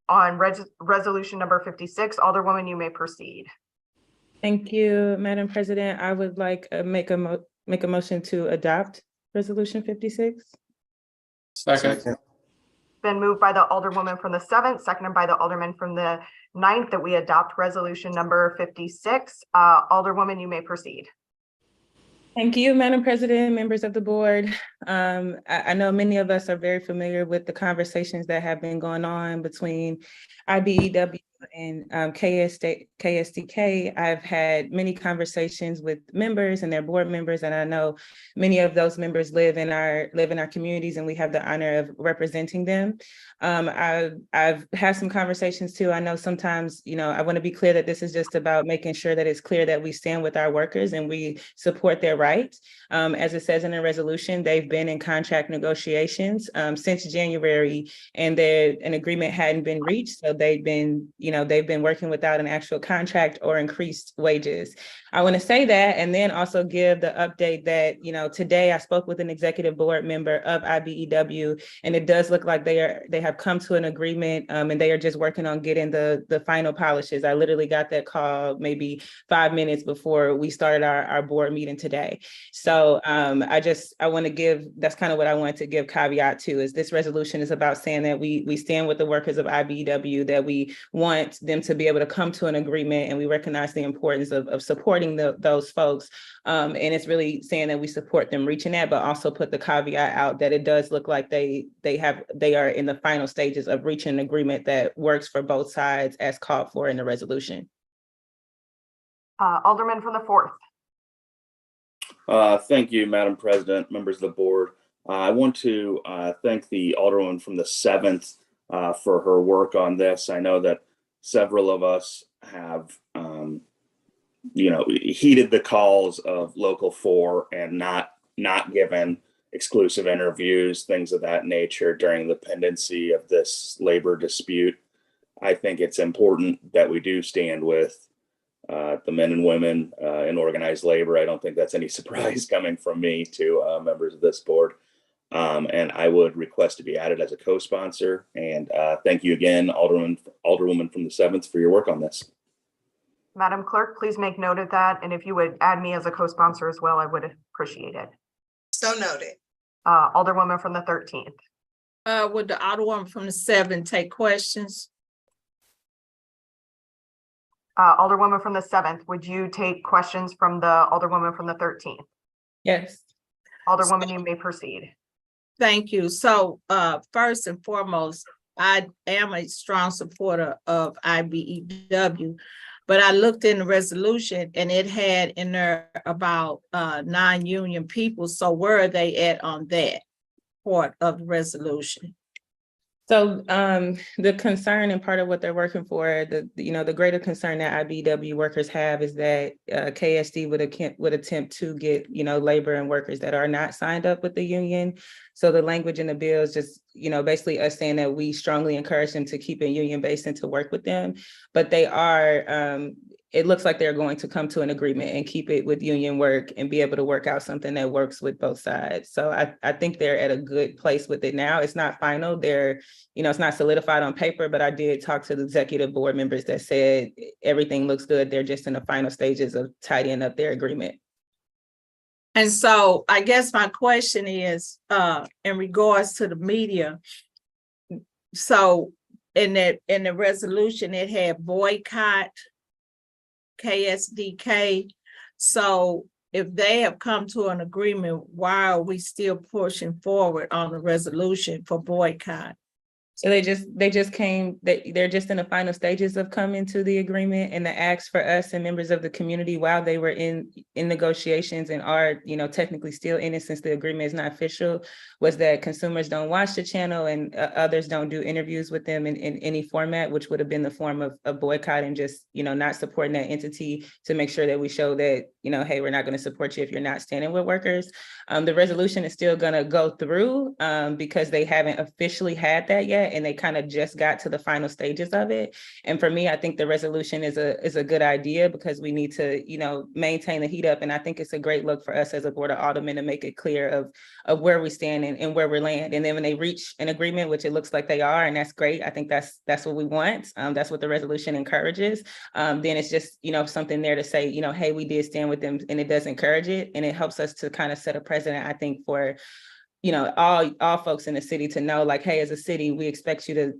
on resolution number 56. Alderwoman, you may proceed. Thank you, Madam President. I would like make a motion to adopt resolution 56. Second. Been moved by the Alderwoman from the 7th, seconded by the Alderman from the 9th, that we adopt resolution number 56. Alderwoman, you may proceed. Thank you, Madam President, members of the board. I know many of us are very familiar with the conversations that have been going on between IBEW and KSDK. I've had many conversations with members and their board members, and I know many of those members live in our communities, and we have the honor of representing them. I've had some conversations too. I know sometimes, I want to be clear that this is just about making sure that it's clear that we stand with our workers and we support their rights. As it says in the resolution, they've been in contract negotiations since January, and an agreement hadn't been reached. So they've been working without an actual contract or increased wages. I want to say that, and then also give the update that, today I spoke with an executive board member of IBEW, and it does look like they have come to an agreement, and they are just working on getting the final polishes. I literally got that call maybe 5 minutes before we started our board meeting today. So I want to give, that's kind of what I wanted to give caveat to, is this resolution is about saying that we stand with the workers of IBEW, that we want them to be able to come to an agreement, and we recognize the importance of supporting those folks. And it's really saying that we support them reaching that, but also put the caveat out that it does look like they are in the final stages of reaching an agreement that works for both sides as called for in the resolution. Alderman from the 4th. Thank you, Madam President, members of the board. I want to thank the Alderwoman from the 7th for her work on this. I know that several of us have, heeded the calls of Local 4 and not given exclusive interviews, things of that nature during the pendency of this labor dispute. I think it's important that we do stand with the men and women in organized labor. I don't think that's any surprise coming from me to members of this board. And I would request to be added as a co-sponsor. And thank you again, Alderwoman from the 7th, for your work on this. Madam Clerk, please make note of that. And if you would add me as a co-sponsor as well, I would appreciate it. So noted. Alderwoman from the 13th. Would the Alderwoman from the 7th take questions? Alderwoman from the 7th, would you take questions from the Alderwoman from the 13th? Yes. Alderwoman, you may proceed. Thank you. So first and foremost, I am a strong supporter of IBEW, but I looked in the resolution and it had in there about non-union people. So where are they at on that part of the resolution? So the concern and part of what they're working for, the greater concern that IBEW workers have is that KSD would attempt to get, labor and workers that are not signed up with the union. So the language in the bill is just, basically us saying that we strongly encourage them to keep it union based and to work with them. But they are, it looks like they're going to come to an agreement and keep it with union work and be able to work out something that works with both sides. So I think they're at a good place with it now. It's not final. It's not solidified on paper, but I did talk to the executive board members that said everything looks good. They're just in the final stages of tidying up their agreement. And so I guess my question is, in regards to the media, so in the resolution, it had boycott KSDK. So if they have come to an agreement, why are we still pushing forward on the resolution for boycott? So they're just in the final stages of coming to the agreement, and the ask for us and members of the community while they were in negotiations and are, technically still in it since the agreement is not official, was that consumers don't watch the channel and others don't do interviews with them in any format, which would have been the form of boycott and just, not supporting that entity to make sure that we show that, hey, we're not going to support you if you're not standing with workers. The resolution is still going to go through because they haven't officially had that yet. And they kind of just got to the final stages of it. And for me, I think the resolution is a good idea because we need to, maintain the heat up. And I think it's a great look for us as a board of aldermen to make it clear of where we stand and where we land. And then when they reach an agreement, which it looks like they are, and that's great. I think that's what we want. That's what the resolution encourages. Then it's just, something there to say, hey, we did stand with them, and it does encourage it. And it helps us to kind of set a precedent, I think, for all folks in the city to know, like, hey, as a city, we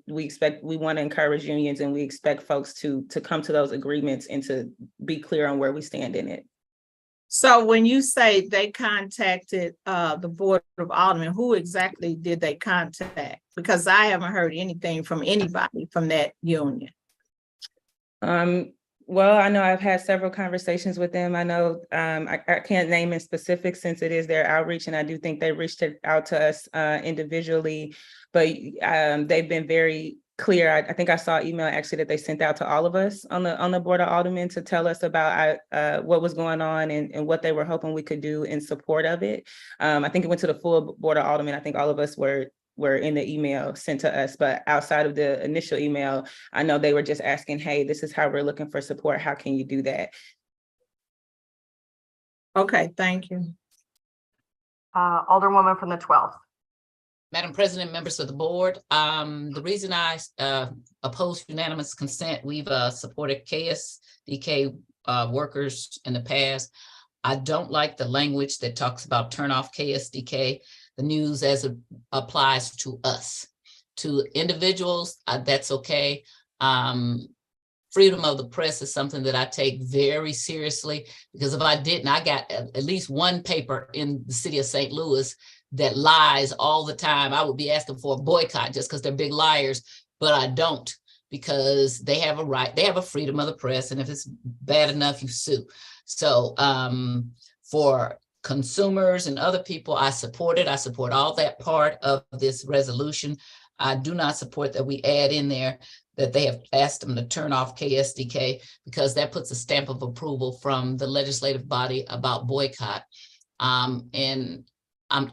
want to encourage unions, and we expect folks to come to those agreements and to be clear on where we stand in it. So when you say they contacted the Board of Aldermen, who exactly did they contact? Because I haven't heard anything from anybody from that union. Well, I know I've had several conversations with them. I know I can't name in specifics since it is their outreach, and I do think they reached out to us individually, but they've been very clear. I think I saw an email actually that they sent out to all of us on the Board of Aldermen to tell us about what was going on and what they were hoping we could do in support of it. I think it went to the full Board of Aldermen. I think all of us were in the email sent to us, but outside of the initial email, I know they were just asking, hey, this is how we're looking for support. How can you do that? Okay, thank you. Alderwoman from the 12th. Madam President, members of the board, the reason I oppose unanimous consent, we've supported KSDK workers in the past. I don't like the language that talks about turn off KSDK, the news as it applies to us. To individuals, that's okay. Freedom of the press is something that I take very seriously, because if I didn't, I got at least one paper in the city of St. Louis that lies all the time. I would be asking for a boycott just because they're big liars, but I don't, because they have a right, they have a freedom of the press, and if it's bad enough, you sue. So for consumers and other people, I support it. I support all that part of this resolution. I do not support that we add in there that they have asked them to turn off KSDK, because that puts a stamp of approval from the legislative body about boycott. And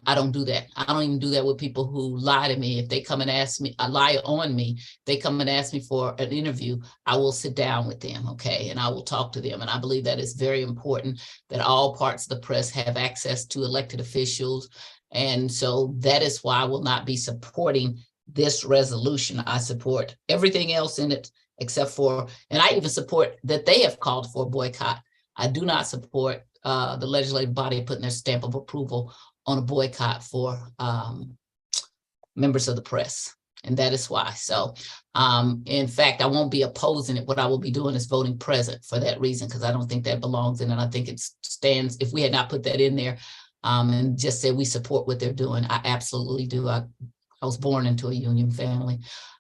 I don't do that. I don't even do that with people who lie to me. If they come and ask me, lie on me, they come and ask me for an interview, I will sit down with them, okay? And I will talk to them. And I believe that is very important, that all parts of the press have access to elected officials. And so that is why I will not be supporting this resolution. I support everything else in it except for, and I even support that they have called for a boycott. I do not support the legislative body putting their stamp of approval on a boycott for members of the press. And that is why. So in fact, I won't be opposing it. What I will be doing is voting present for that reason, because I don't think that belongs in. And I think it stands, if we had not put that in there and just said we support what they're doing, I absolutely do. I was born into a union family.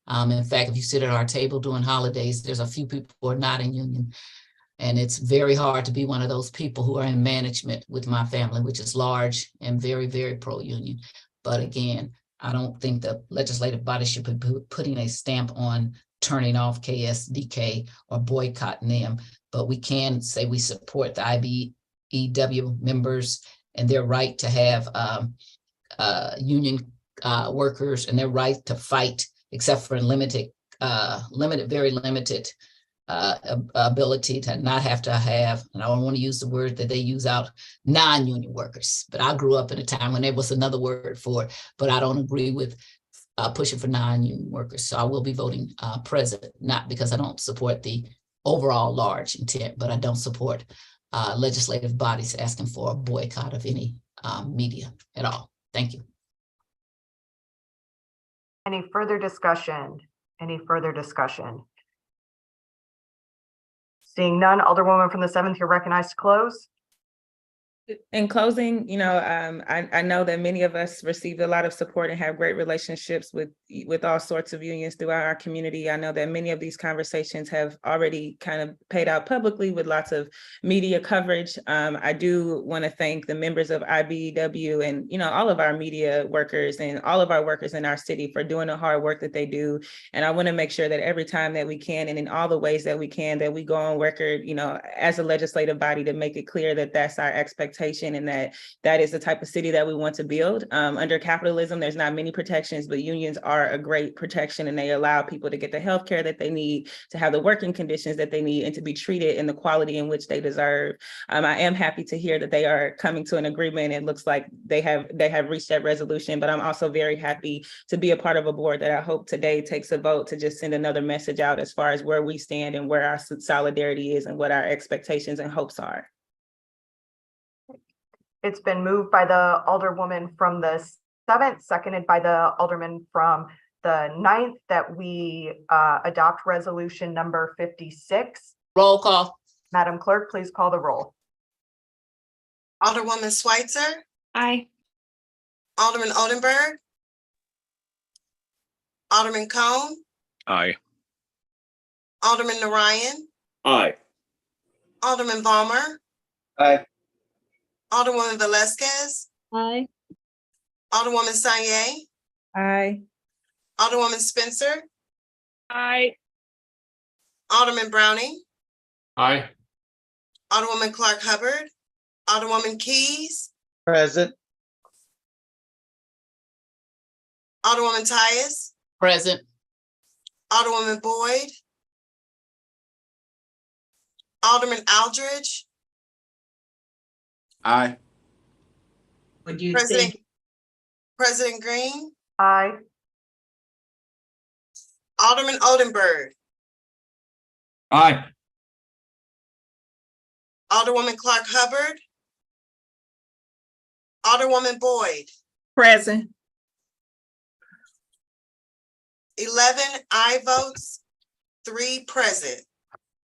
In fact, if you sit at our table during holidays, there's a few people who are not in union. And it's very hard to be one of those people who are in management with my family, which is large and very, very pro-union. But again, I don't think the legislative body should be putting a stamp on turning off KSDK or boycotting them. But we can say we support the IBEW members and their right to have union workers and their right to fight, except for very limited ability to not have to have, and I don't want to use the word that they use out, non-union workers. But I grew up in a time when there was another word for it, but I don't agree with pushing for non-union workers. So I will be voting present, not because I don't support the overall large intent, but I don't support legislative bodies asking for a boycott of any media at all. Thank you. Any further discussion? Any further discussion? Seeing none, Alderwoman from the 7th, you're recognized to close. In closing, I know that many of us received a lot of support and have great relationships with all sorts of unions throughout our community. I know that many of these conversations have already kind of paid out publicly with lots of media coverage. I do want to thank the members of IBEW and, all of our media workers and all of our workers in our city for doing the hard work that they do. And I want to make sure that every time that we can, and in all the ways that we can, that we go on record, as a legislative body to make it clear that that's our expectation, and that is the type of city that we want to build. Under capitalism, there's not many protections, but unions are a great protection, and they allow people to get the health care that they need, to have the working conditions that they need, and to be treated in the quality in which they deserve. I am happy to hear that they are coming to an agreement. It looks like they have reached that resolution, but I'm also very happy to be a part of a board that I hope today takes a vote to just send another message out as far as where we stand and where our solidarity is and what our expectations and hopes are. It's been moved by the Alderwoman from the 7th, seconded by the Alderman from the 9th, that we adopt resolution number 56. Roll call. Madam Clerk, please call the roll. Alderwoman Schweitzer. Aye. Alderman Oldenburg. Alderman Cone. Aye. Alderman Narayan. Aye. Alderman Balmer. Aye. Alderwoman Velazquez. Aye. Alderwoman Sanye. Aye. Alderwoman Spencer. Aye. Alderman Browning. Aye. Alderwoman Clark Hubbard. Alderwoman Keys. Present. Alderwoman Tyus. Present. Alderwoman Boyd. Alderman Aldridge. Aye. Would you President Green. Aye. Alderman Oldenburg. Aye. Alderwoman Clark Hubbard. Alderwoman Boyd. present? 11 aye votes, 3 present.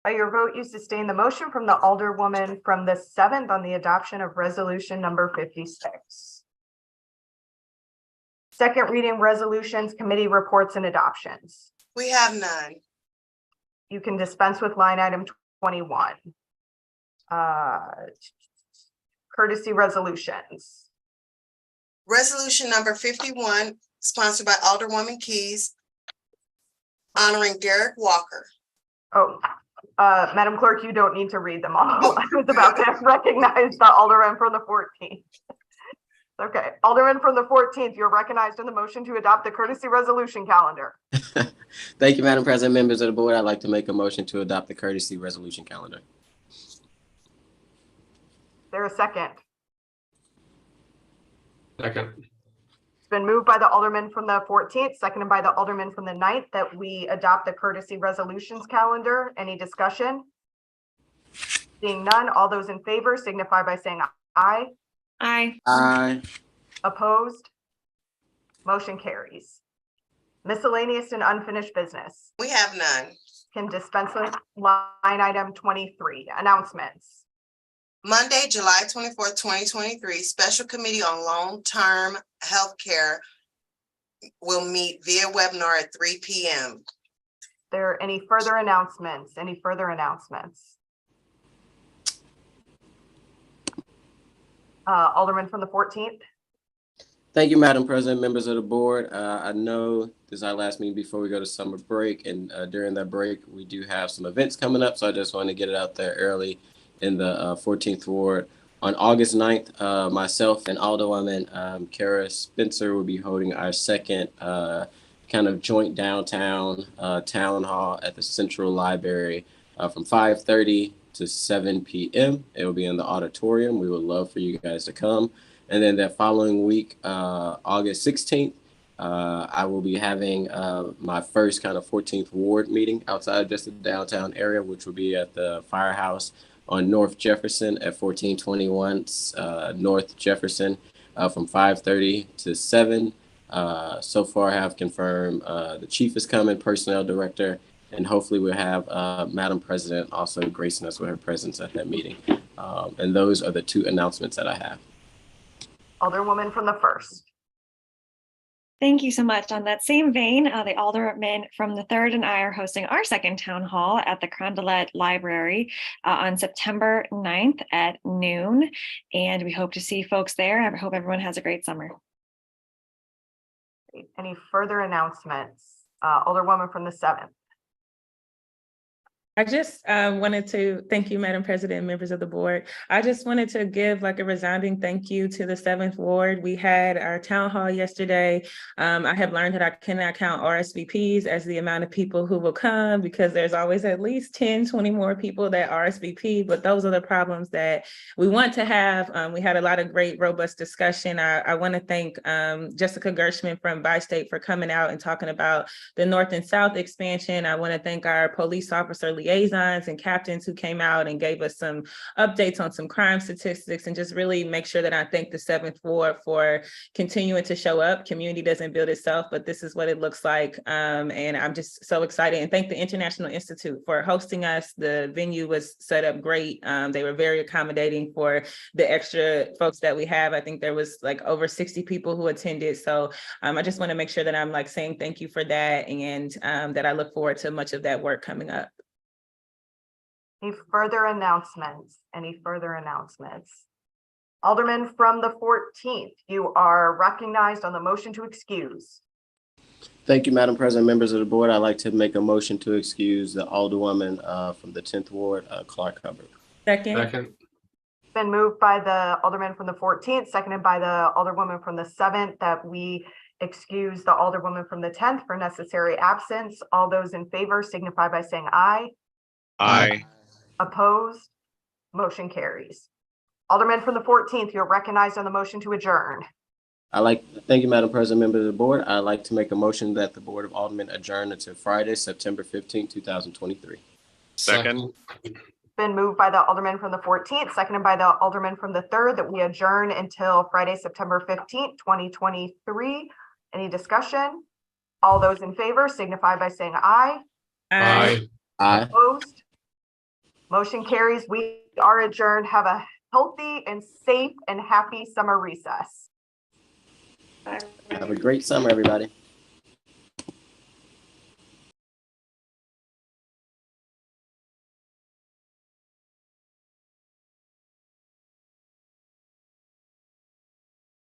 By your vote, you sustain the motion from the Alderwoman from the 7th on the adoption of resolution number 56. Second reading resolutions, committee reports and adoptions. We have none. You can dispense with line item 21. courtesy resolutions. Resolution number 51, sponsored by Alderwoman Keys, honoring Derek Walker. Oh, Madam Clerk, you don't need to read them all. I was about to recognize the Alderman from the 14th. Okay, Alderman from the 14th, you're recognized in the motion to adopt the courtesy resolution calendar. Thank you, Madam President, members of the board. I'd like to make a motion to adopt the courtesy resolution calendar. There a second? Second. It's been moved by the Alderman from the 14th, seconded by the Alderman from the 9th, that we adopt the courtesy resolutions calendar. Any discussion? Seeing none, all those in favor signify by saying aye. Aye. Aye. Opposed? Motion carries. Miscellaneous and unfinished business. We have none. Can dispense with line item 23, announcements. Monday, July 24th, 2023, Special Committee on Long-Term Healthcare will meet via webinar at 3 p.m. There any further announcements? Any further announcements? Alderman from the 14th. Thank you, Madam President, members of the board. I know this is our last meeting before we go to summer break, and during that break, we do have some events coming up, so I just want to get it out there early in the 14th Ward. On August 9th, myself and Alderwoman Kara Spencer will be holding our second kind of joint downtown town hall at the Central Library from 5:30 to 7 p.m. It will be in the auditorium. We would love for you guys to come. And then that following week, August 16th, I will be having my first kind of 14th Ward meeting outside of just the downtown area, which will be at the Firehouse on North Jefferson at 1421 North Jefferson from 5:30 to 7. So far, I have confirmed the chief is coming, personnel director, and hopefully we'll have Madam President also gracing us with her presence at that meeting. And those are the two announcements that I have. Alderwoman from the 1st. Thank you so much. On that same vein, the Aldermen from the 3rd and I are hosting our second town hall at the Carondelet Library on September 9th at noon. And we hope to see folks there. I hope everyone has a great summer. Any further announcements? Alderwoman from the 7th. I just wanted to thank you, Madam President, members of the board. I just wanted to give like a resounding thank you to the 7th Ward. We had our town hall yesterday. I have learned that I cannot count RSVPs as the amount of people who will come because there's always at least 10, 20 more people that RSVP, but those are the problems that we want to have. We had a lot of great, robust discussion. I want to thank Jessica Gershman from Bi-State for coming out and talking about the North and South expansion. I want to thank our police officer liaisons and captains who came out and gave us some updates on some crime statistics, and just really make sure that I thank the 7th Ward for continuing to show up. Community doesn't build itself, but this is what it looks like. And I'm just so excited, and thank the International Institute for hosting us. The venue was set up great. They were very accommodating for the extra folks that we have. I think there was like over 60 people who attended. So I just want to make sure that I'm like saying thank you for that, and that I look forward to much of that work coming up. Any further announcements? Any further announcements? Alderman from the 14th, you are recognized on the motion to excuse. Thank you, Madam President, members of the board. I'd like to make a motion to excuse the Alderwoman from the 10th Ward, Clark Hubbard. Second. Been moved by the Alderman from the 14th, seconded by the Alderwoman from the 7th, that we excuse the Alderwoman from the 10th for necessary absence. All those in favor signify by saying aye. Aye. Opposed? Motion carries. Alderman from the 14th, you're recognized on the motion to adjourn. Thank you, Madam President, members of the board. I'd like to make a motion that the Board of Aldermen adjourn until Friday, September 15, 2023. Second. Been moved by the Alderman from the 14th, seconded by the Alderman from the 3rd, that we adjourn until Friday, September 15th, 2023. Any discussion? All those in favor signify by saying aye. Aye. Aye. Opposed? Motion carries. We are adjourned. Have a healthy and safe and happy summer recess. Have a great summer, everybody.